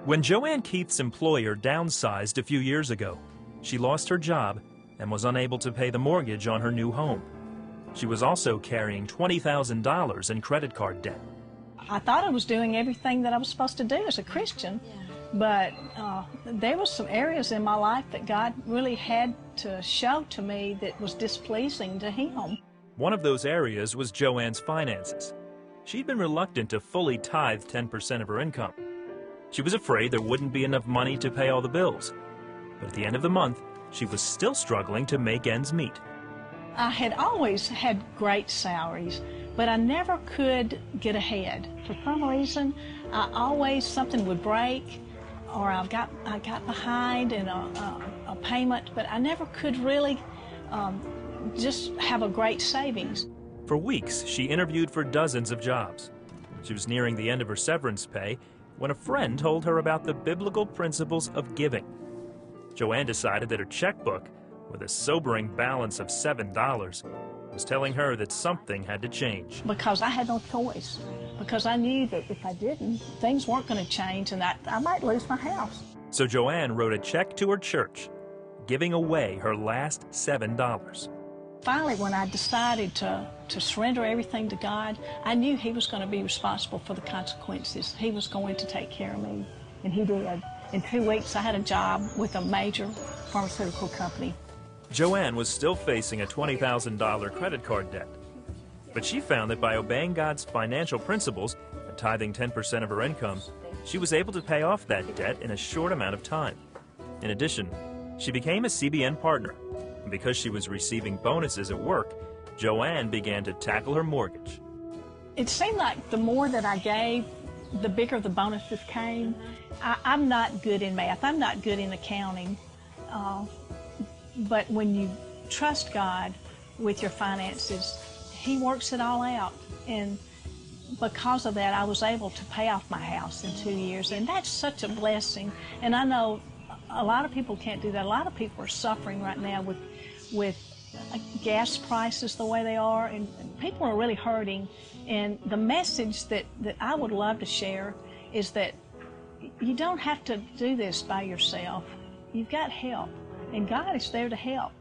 When Joanne Keith's employer downsized a few years ago, she lost her job and was unable to pay the mortgage on her new home. She was also carrying $20,000 in credit card debt. I thought I was doing everything that I was supposed to do as a Christian, but there were some areas in my life that God really had to show to me that was displeasing to Him. One of those areas was Joanne's finances. She'd been reluctant to fully tithe 10% of her income. She was afraid there wouldn't be enough money to pay all the bills. But at the end of the month, she was still struggling to make ends meet. I had always had great salaries, but I never could get ahead. For some reason, something would break, or I got behind in a payment, but I never could really just have a great savings. For weeks, she interviewed for dozens of jobs. She was nearing the end of her severance pay when a friend told her about the biblical principles of giving. Joanne decided that her checkbook, with a sobering balance of $7, was telling her that something had to change. Because I had no choice. Because I knew that if I didn't, things weren't going to change and I might lose my house. So Joanne wrote a check to her church, giving away her last $7. Finally, when I decided to surrender everything to God, I knew He was going to be responsible for the consequences. He was going to take care of me, and He did. In 2 weeks, I had a job with a major pharmaceutical company. Joanne was still facing a $20,000 credit card debt, but she found that by obeying God's financial principles and tithing 10% of her income, she was able to pay off that debt in a short amount of time. In addition, she became a CBN partner, and because she was receiving bonuses at work, Joanne began to tackle her mortgage. It seemed like the more that I gave, the bigger the bonuses came. I'm not good in math. I'm not good in accounting. But when you trust God with your finances, He works it all out. And because of that, I was able to pay off my house in 2 years. And that's such a blessing. And I know a lot of people can't do that. A lot of people are suffering right now with gas prices the way they are. And people are really hurting. And the message that I would love to share is that you don't have to do this by yourself. You've got help. And God is there to help.